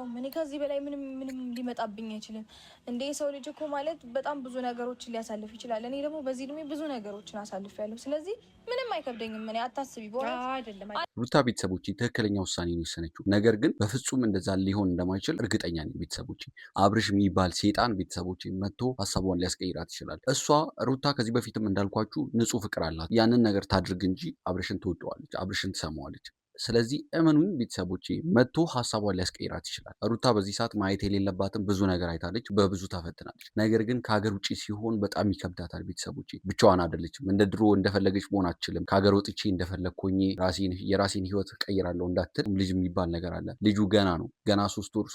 የለውም። እኔ ከዚህ በላይ ምንም ሊመጣብኝ አይችልም። እንደ ሰው ልጅ እኮ ማለት በጣም ብዙ ነገሮችን ሊያሳልፍ ይችላል። እኔ ደግሞ በዚህ እድሜ ብዙ ነገሮችን አሳልፌያለሁ። ስለዚህ ምንም አይከብደኝም። እኔ አታስቢ። አይደለም ሩታ ቤተሰቦች ትክክለኛ ውሳኔ ነው የወሰነችው። ነገር ግን በፍጹም እንደዛ ሊሆን እንደማይችል እርግጠኛ ነኝ። ቤተሰቦች አብርሽ የሚባል ሴጣን ቤተሰቦች መጥቶ ሀሳቧን ሊያስቀይራት ይችላል። እሷ ሩታ ከዚህ በፊትም እንዳልኳችሁ ንጹህ ፍቅር አላት። ያንን ነገር ታድርግ እንጂ አብርሽን ትወደዋለች፣ አብርሽን ትሰማዋለች። ስለዚህ እመኑኝ ቤተሰቦቼ መጥቶ ሀሳቧን ሊያስቀይራት ይችላል። ሩታ በዚህ ሰዓት ማየት የሌለባትን ብዙ ነገር አይታለች፣ በብዙ ተፈትናለች። ነገር ግን ከሀገር ውጭ ሲሆን በጣም ይከብዳታል። ቤተሰቦቼ ብቻዋን አይደለችም። እንደ ድሮ እንደፈለገች መሆን አትችልም። ከሀገር ወጥቼ እንደፈለግ ሆኜ የራሴን ህይወት ቀይራለሁ እንዳትል ልጅ የሚባል ነገር አለ። ልጁ ገና ነው። ገና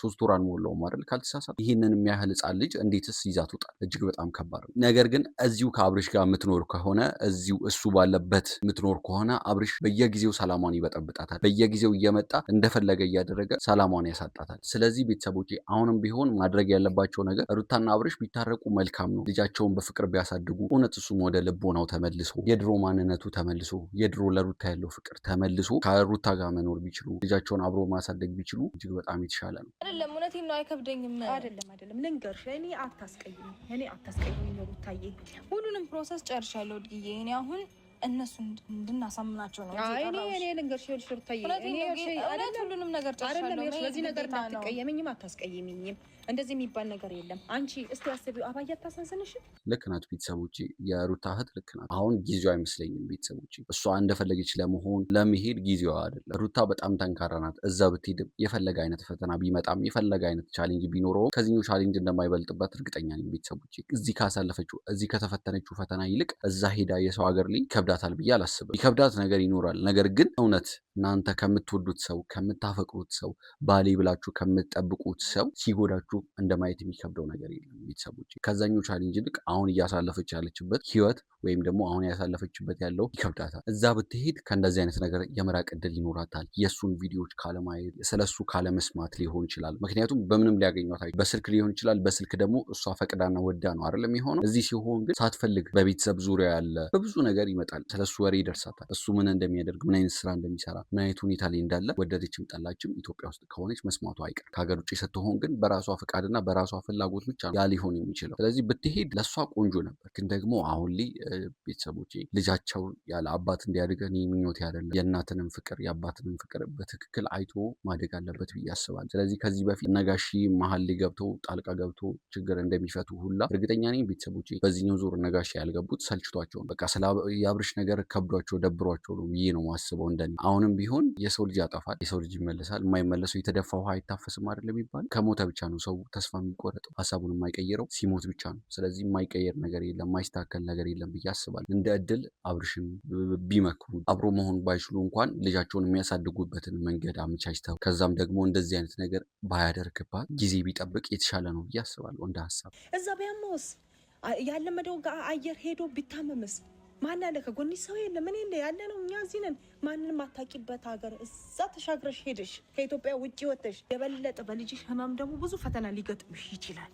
ሶስት ወር አልሞላውም አይደል ካልተሳሳት። ይህንን የሚያህል ህፃን ልጅ እንዴትስ ይዛ ትወጣል? እጅግ በጣም ከባድ ነው። ነገር ግን እዚሁ ከአብርሽ ጋር የምትኖር ከሆነ እዚሁ እሱ ባለበት የምትኖር ከሆነ አብርሽ በየጊዜው ሰላሟን ይበጠብጣል። በየጊዜው እየመጣ እንደፈለገ እያደረገ ሰላሟን ያሳጣታል። ስለዚህ ቤተሰቦቼ አሁንም ቢሆን ማድረግ ያለባቸው ነገር ሩታና አብርሽ ቢታረቁ መልካም ነው። ልጃቸውን በፍቅር ቢያሳድጉ እውነት እሱም ወደ ልቦናው ተመልሶ የድሮ ማንነቱ ተመልሶ የድሮ ለሩታ ያለው ፍቅር ተመልሶ ከሩታ ጋር መኖር ቢችሉ ልጃቸውን አብሮ ማሳደግ ቢችሉ እጅግ በጣም የተሻለ ነው። አይደለም እውነቴን ነው። አይከብደኝም። አይደለም ልንገርሽ፣ እኔ አታስቀይም ሩታዬ። ሁሉንም ፕሮሰስ ጨርሻለሁ ድዬ እኔ አሁን እነሱን እንድናሳምናቸው ነው። እኔ ልንገርሽ ሩታዬ፣ ሁሉንም ነገር ጨርሻለሁ። ስለዚህ ነገር አትቀየመኝም፣ አታስቀይምኝም። እንደዚህ የሚባል ነገር የለም። አንቺ እስቲ አስቢው። አባዬ አታሳዝንሽ? ልክ ናት ቤተሰቦቼ፣ የሩታ እህት ልክ ናት። አሁን ጊዜው አይመስለኝም ቤተሰቦቼ። እሷ እንደፈለገች ለመሄድ ጊዜዋ አይደለም። ሩታ በጣም ጠንካራ ናት። እዛ ብትሄድም የፈለገ አይነት ፈተና ቢመጣም የፈለገ አይነት ቻሌንጅ ቢኖረው ከዚህኛው ቻሌንጅ እንደማይበልጥበት እርግጠኛ ነኝ ቤተሰቦቼ። እዚህ ከተፈተነችው ፈተና ይልቅ እዛ ሄዳ የሰው ሀገር ላይ ይከብዳታል ብዬ አላስብም። ይከብዳት ነገር ይኖራል። ነገር ግን እውነት እናንተ ከምትወዱት ሰው ከምታፈቅሩት ሰው ባሌ ብላችሁ ከምትጠብቁት ሰው ሲጎዳችሁ እንደማየት የሚከብደው ነገር የለም ቤተሰቦች። ከዛኛው ቻሌንጅ ይልቅ አሁን እያሳለፈች ያለችበት ህይወት ወይም ደግሞ አሁን ያሳለፈችበት ያለው ይከብዳታል። እዛ ብትሄድ ከእንደዚህ አይነት ነገር የመራቅ ዕድል ይኖራታል። የእሱን ቪዲዮዎች ካለማየት፣ ስለሱ ካለመስማት ሊሆን ይችላል። ምክንያቱም በምንም ሊያገኟት በስልክ ሊሆን ይችላል። በስልክ ደግሞ እሷ ፈቅዳና ወዳ ነው አይደለም የሆነው። እዚህ ሲሆን ግን ሳትፈልግ በቤተሰብ ዙሪያ ያለ በብዙ ነገር ይመጣል። ስለሱ ወሬ ይደርሳታል። እሱ ምን እንደሚያደርግ፣ ምን አይነት ስራ እንደሚሰራ፣ ምን አይነት ሁኔታ ላይ እንዳለ ወደደችም ጠላችም ኢትዮጵያ ውስጥ ከሆነች መስማቱ አይቀር። ከሀገር ውጭ ስትሆን ግን በራሷ ፈቃድና በራሷ ፍላጎት ብቻ ያ ሊሆን የሚችለው። ስለዚህ ብትሄድ ለእሷ ቆንጆ ነበር። ግን ደግሞ አሁን ላይ ቤተሰቦቼ ልጃቸው ያለ አባት እንዲያድግ እኔ ምኞቴ አይደለም። የእናትንም ፍቅር የአባትንም ፍቅር በትክክል አይቶ ማደግ አለበት ብዬ አስባለሁ። ስለዚህ ከዚህ በፊት ነጋሺ መሀል ላይ ገብተው ጣልቃ ገብቶ ችግር እንደሚፈቱ ሁላ እርግጠኛ ነኝ ቤተሰቦቼ በዚህኛው ዙር ነጋሺ ያልገቡት ሰልችቷቸው በቃ ስለ የአብርሽ ነገር ከብዷቸው ደብሯቸው ነው ብዬ ነው ማስበው እንደኔ። አሁንም ቢሆን የሰው ልጅ ያጠፋል፣ የሰው ልጅ ይመለሳል። የማይመለሰው የተደፋ ውሃ አይታፈስም አይደለም የሚባለው። ከሞተ ብቻ ነው ሰው ተስፋ የሚቆረጠው፣ ሀሳቡን የማይቀይረው ሲሞት ብቻ ነው። ስለዚህ የማይቀየር ነገር የለም፣ የማይስተካከል ነገር የለም ብዬ አስባለሁ። እንደ እድል አብርሽን ቢመክሩ አብሮ መሆን ባይችሉ እንኳን ልጃቸውን የሚያሳድጉበትን መንገድ አመቻችተው ከዛም ደግሞ እንደዚህ አይነት ነገር ባያደርግባት ጊዜ ቢጠብቅ የተሻለ ነው ብዬ አስባለሁ። እንደ ሀሳብ እዛ ቢያመውስ ያለመደው አየር ሄዶ ቢታመምስ ማን ያለ ከጎንሽ ሰው የለ ምን የለ ያለ ነው። እኛ እዚህ ነን። ማንንም አታውቂበት ሀገር እዛ ተሻግረሽ ሄደሽ ከኢትዮጵያ ውጭ ወጥተሽ የበለጠ በልጅሽ ህመም ደግሞ ብዙ ፈተና ሊገጥምሽ ይችላል።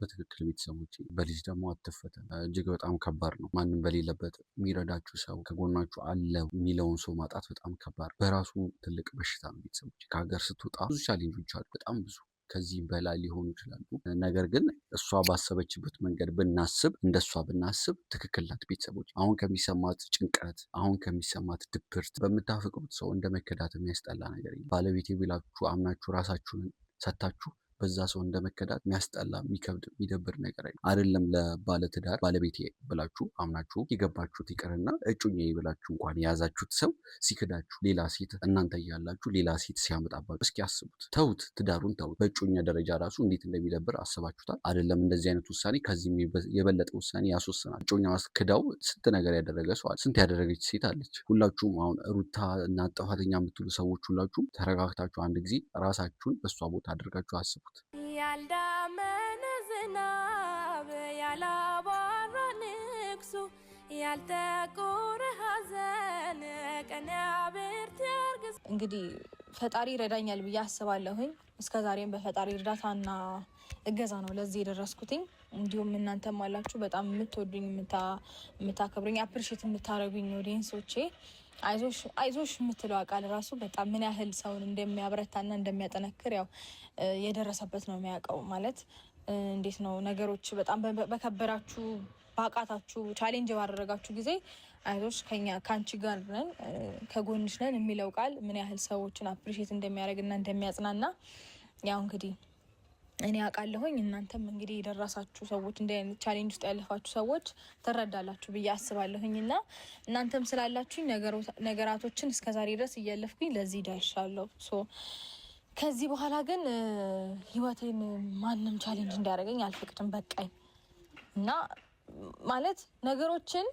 በትክክል ቤተሰቦች፣ በልጅ ደግሞ አትፈተን። እጅግ በጣም ከባድ ነው። ማንም በሌለበት የሚረዳችሁ ሰው ከጎናችሁ አለ የሚለውን ሰው ማጣት በጣም ከባድ፣ በራሱ ትልቅ በሽታ ነው። ቤተሰቦች ከሀገር ስትወጣ ብዙ ቻሌንጆች አሉ፣ በጣም ብዙ ከዚህ በላይ ሊሆኑ ይችላሉ። ነገር ግን እሷ ባሰበችበት መንገድ ብናስብ፣ እንደሷ ብናስብ ትክክል ናት። ቤተሰቦች አሁን ከሚሰማት ጭንቀት፣ አሁን ከሚሰማት ድብርት በምታፈቅሩት ሰው እንደ መከዳት የሚያስጠላ ነገር የለም። ባለቤቴ ብላችሁ አምናችሁ ራሳችሁን ሰታችሁ በዛ ሰው እንደመከዳት የሚያስጠላ የሚከብድ የሚደብር ነገር አይደለም። ለባለትዳር ባለቤቴ ብላችሁ አምናችሁ የገባችሁት ይቅርና እጩኛዬ ብላችሁ እንኳን የያዛችሁት ሰው ሲክዳችሁ፣ ሌላ ሴት እናንተ እያላችሁ ሌላ ሴት ሲያመጣባችሁ እስኪ አስቡት። ተውት፣ ትዳሩን ተውት። በእጩኛ ደረጃ ራሱ እንዴት እንደሚደብር አስባችሁታል? አይደለም እንደዚህ አይነት ውሳኔ ከዚህም የበለጠ ውሳኔ ያስወስናል። እጩኛ ክዳው ስንት ነገር ያደረገ ሰው አለ፣ ስንት ያደረገች ሴት አለች። ሁላችሁም አሁን ሩታ እና ጥፋተኛ የምትሉ ሰዎች ሁላችሁም ተረጋግታችሁ አንድ ጊዜ ራሳችሁን በእሷ ቦታ አድርጋችሁ አስቡ። ያልዳመነ ዝናብ ያላባራ ንግሱ ያልጠቆረ ሐዘን ቀን ያብርት ያርግስ። እንግዲህ ፈጣሪ ይረዳኛል ብዬ አስባለሁኝ። እስከዛሬም በፈጣሪ እርዳታና እገዛ ነው ለዚህ የደረስኩትኝ። እንዲሁም እናንተም አላችሁ በጣም የምትወዱኝ የምታከብሩኝ አፕሪሼት የምታረጉኝ ኦዲየንሶቼ አይዞሽ የምትለው ቃል ራሱ በጣም ምን ያህል ሰውን እንደሚያበረታና እንደሚያጠነክር ያው የደረሰበት ነው የሚያውቀው። ማለት እንዴት ነው ነገሮች በጣም በከበራችሁ ባቃታችሁ ቻሌንጅ ባደረጋችሁ ጊዜ አይዞሽ ከአንቺ ጋር ነን ከጎንሽ ነን የሚለው ቃል ምን ያህል ሰዎችን አፕሪሼት እንደሚያደርግና እንደሚያጽናና ያው እንግዲህ እኔ አውቃለሁኝ። እናንተም እንግዲህ የደረሳችሁ ሰዎች እንደ አይነት ቻሌንጅ ውስጥ ያለፋችሁ ሰዎች ትረዳላችሁ ብዬ አስባለሁኝ እና እናንተም ስላላችሁኝ ነገራቶችን እስከዛሬ ድረስ እያለፍኩኝ ለዚህ ደርሻለሁ። ከዚህ በኋላ ግን ህይወቴን ማንም ቻሌንጅ እንዲያደርገኝ አልፈቅድም። በቃኝ እና ማለት ነገሮችን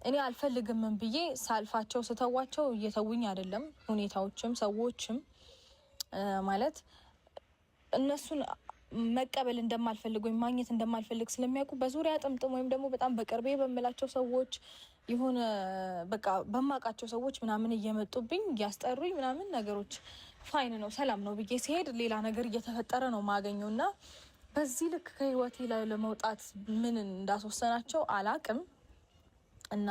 እኔ አልፈልግም ብዬ ሳልፋቸው ስተዋቸው እየተውኝ አይደለም። ሁኔታዎችም ሰዎችም ማለት እነሱን መቀበል እንደማልፈልግ ወይም ማግኘት እንደማልፈልግ ስለሚያውቁ በዙሪያ ጥምጥም ወይም ደግሞ በጣም በቅርቤ በምላቸው ሰዎች የሆነ በቃ በማውቃቸው ሰዎች ምናምን እየመጡብኝ እያስጠሩኝ ምናምን ነገሮች ፋይን ነው ሰላም ነው ብዬ ሲሄድ ሌላ ነገር እየተፈጠረ ነው ማገኘው እና በዚህ ልክ ከህይወቴ ላይ ለመውጣት ምን እንዳስወሰናቸው አላቅም እና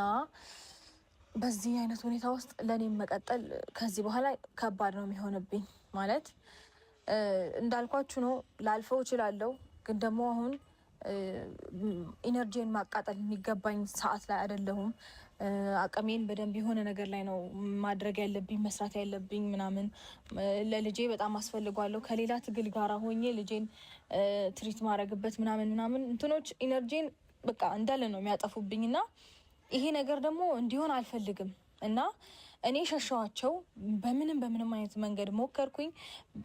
በዚህ አይነት ሁኔታ ውስጥ ለእኔም መቀጠል ከዚህ በኋላ ከባድ ነው የሚሆንብኝ። ማለት እንዳልኳችሁ ነው ላልፈው እችላለሁ፣ ግን ደግሞ አሁን ኢነርጂን ማቃጠል የሚገባኝ ሰዓት ላይ አይደለሁም። አቅሜን በደንብ የሆነ ነገር ላይ ነው ማድረግ ያለብኝ መስራት ያለብኝ ምናምን። ለልጄ በጣም አስፈልጓለሁ። ከሌላ ትግል ጋር ሆኜ ልጄን ትሪት ማድረግበት ምናምን እንትኖች ኢነርጂን በቃ እንዳለ ነው የሚያጠፉብኝ እና ይሄ ነገር ደግሞ እንዲሆን አልፈልግም እና እኔ ሸሸዋቸው። በምንም አይነት መንገድ ሞከርኩኝ።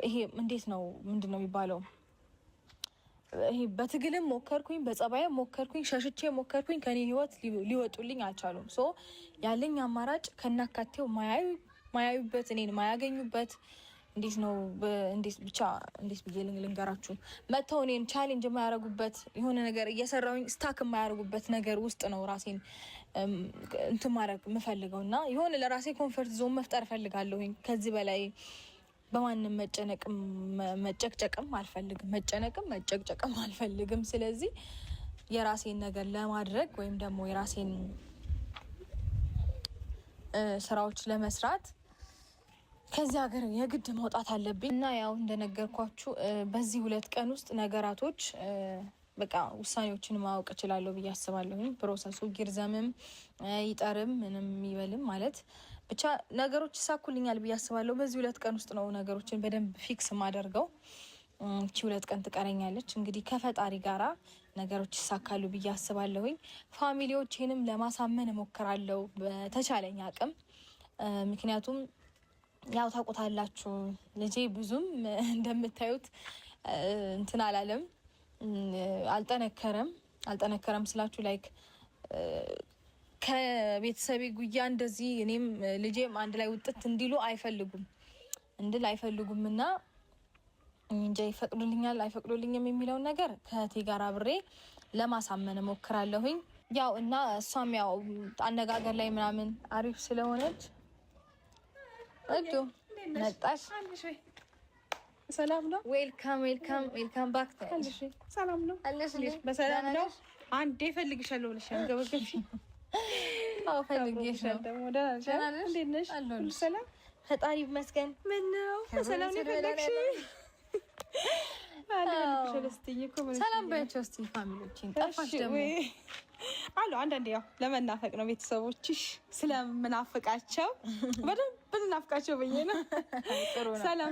ይሄ እንዴት ነው ምንድን ነው የሚባለው? ይሄ በትግልም ሞከርኩኝ፣ በጸባይም ሞከርኩኝ፣ ሸሽቼ ሞከርኩኝ። ከኔ ህይወት ሊወጡልኝ አልቻሉም። ያለኝ አማራጭ ከናካቴው ማያዩበት እኔን ማያገኙበት እንዴት ነው እንዴት ብዬ ልንገራችሁ? መተው እኔን ቻሌንጅ የማያደርጉበት የሆነ ነገር እየሰራሁኝ ስታክ የማያደርጉበት ነገር ውስጥ ነው ራሴን እንትን ማድረግ የምፈልገው እና የሆነ ለራሴ ኮንፈርት ዞን መፍጠር እፈልጋለሁኝ። ከዚህ በላይ በማንም መጨቅጨቅም አልፈልግም፣ መጨቅጨቅም አልፈልግም። ስለዚህ የራሴን ነገር ለማድረግ ወይም ደግሞ የራሴን ስራዎች ለመስራት ከዚህ ሀገር የግድ መውጣት አለብኝ እና ያው እንደነገርኳችሁ በዚህ 2 ቀን ውስጥ ነገራቶች በቃ ውሳኔዎችን ማወቅ እችላለሁ ብዬ አስባለሁ። ፕሮሰሱ ይርዘምም ይጠርም ምንም ይበልም ማለት ብቻ ነገሮች ይሳኩልኛል ብዬ አስባለሁ። በዚህ 2 ቀን ውስጥ ነው ነገሮችን በደንብ ፊክስ ማደርገው። እቺ 2 ቀን ትቀረኛለች። እንግዲህ ከፈጣሪ ጋራ ነገሮች ይሳካሉ ብዬ አስባለሁኝ። ፋሚሊዎቼንም ለማሳመን እሞክራለሁ በተቻለኝ አቅም። ምክንያቱም ያው ታውቁታላችሁ ልጄ ብዙም እንደምታዩት እንትን አላለም፣ አልጠነከረም ስላችሁ ላይክ ከቤተሰቤ ጉያ እንደዚህ እኔም ልጄም አንድ ላይ ውጥት እንዲሉ አይፈልጉም እና እንጃ ይፈቅዱልኛል አይፈቅዱልኝም የሚለውን ነገር ከእህቴ ጋር አብሬ ለማሳመን እሞክራለሁኝ። ያው እና እሷም ያው አነጋገር ላይ ምናምን አሪፍ ስለሆነች እዱ መጣሽ። ሰላም ነው? ዌልካም ባክ። ሰላም ነው? በሰላም ነው? አንዴ ፈልግሻለሁ ብለሽ አንገበገብሽ? አዎ ፈልግሽ ነው። እንዴት ነሽ? ሰላም ፈጣሪ ይመስገን። ምን ነው በሰላም ነው የፈለግሽ? ሰላም በያቸው እስኪ ፋሚሊዎችን። ጠፋሽ ደግሞ አሉ አንዳንዴ ያው ለመናፈቅ ነው ቤተሰቦችሽ ስለምናፍቃቸው በደንብ ልናፍቃቸው ብዬ ነው።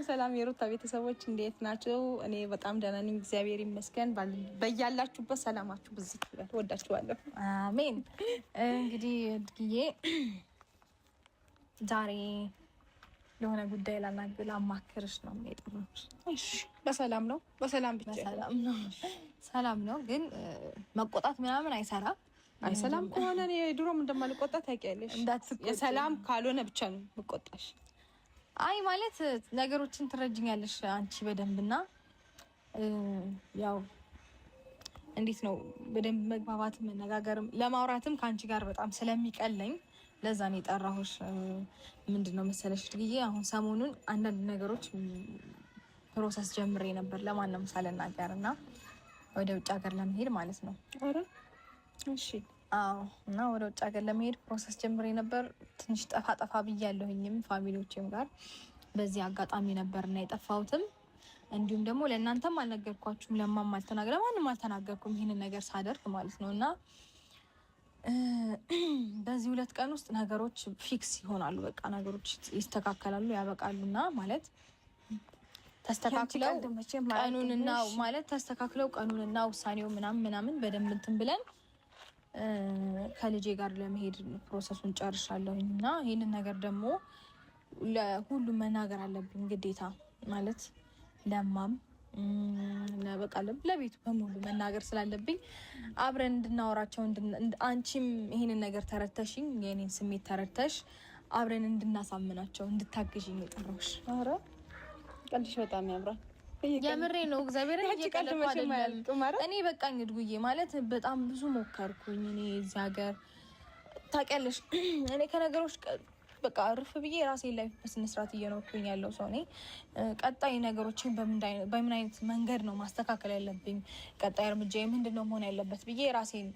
ሰላም የሩታ ቤተሰቦች እንዴት ናቸው? እኔ በጣም ደህና ነኝ እግዚአብሔር ይመስገን። በያላችሁበት ሰላማችሁ ብዝት ይበል። ወዳችኋለሁ። አሜን። እንግዲህ እድግዬ ዛሬ የሆነ ጉዳይ ላማክርሽ ነው የጠራሁሽ። እሺ በሰላም ነው? በሰላም ብቻ ሰላም ነው፣ ግን መቆጣት ምናምን አይሰራም። ሰላም ከሆነ እኔ ድሮም እንደማልቆጣ ታውቂያለሽ። የሰላም ካልሆነ ብቻ ነው የምቆጣሽ። አይ ማለት ነገሮችን ትረጅኛለሽ አንቺ በደንብና ያው እንዴት ነው በደንብ መግባባትም መነጋገርም ለማውራትም ከአንቺ ጋር በጣም ስለሚቀለኝ ለዛ ነው የጠራሁሽ። ምንድነው መሰለሽ እድግዬ አሁን ሰሞኑን አንዳንድ ነገሮች ፕሮሰስ ጀምሬ ነበር ለማንም ሳልናገር እና ወደ ውጭ ሀገር ለመሄድ ማለት ነው። ኧረ እሺ አዎ። እና ወደ ውጭ ሀገር ለመሄድ ፕሮሰስ ጀምሬ ነበር። ትንሽ ጠፋ ብያለሁኝም ፋሚሊዎችም ጋር በዚህ አጋጣሚ ነበር እና የጠፋሁትም። እንዲሁም ደግሞ ለእናንተም አልነገርኳችሁም፣ ለማንም አልተናገርኩም ይህንን ነገር ሳደርግ ማለት ነው። እና በዚህ 2 ቀን ውስጥ ነገሮች ፊክስ ይሆናሉ። በቃ ነገሮች ይስተካከላሉ፣ ያበቃሉ። እና ማለት ተስተካክለው ቀኑንና ማለት ተስተካክለው ቀኑንና ውሳኔው ምናምን በደንብ እንትን ብለን ከልጄ ጋር ለመሄድ ፕሮሰሱን ጨርሻለሁኝ። እና ይህንን ነገር ደግሞ ለሁሉም መናገር አለብኝ ግዴታ ማለት ለማም በቃ ለቤቱ በሙሉ መናገር ስላለብኝ አብረን እንድናወራቸው አንቺም ይሄንን ነገር ተረድተሽኝ የኔን ስሜት ተረድተሽ አብረን እንድናሳምናቸው እንድታግዥኝ የጠራሁሽ። ኧረ ቀልድሽ በጣም ያምራል። የምሬ ነው። እግዚአብሔር እኔ በቃኝ እድጉዬ ማለት በጣም ብዙ ሞከርኩኝ። እኔ እዚህ ሀገር ታውቂያለሽ፣ እኔ ከነገሮች በቃ እርፍ ብዬ ራሴን ላይ በስነ ስርዓት እየኖርኩኝ ያለው ሰው ነኝ። ቀጣይ ነገሮችን በምን አይነት መንገድ ነው ማስተካከል ያለብኝ፣ ቀጣይ እርምጃ ምንድን ነው መሆን ያለበት ብዬ ራሴን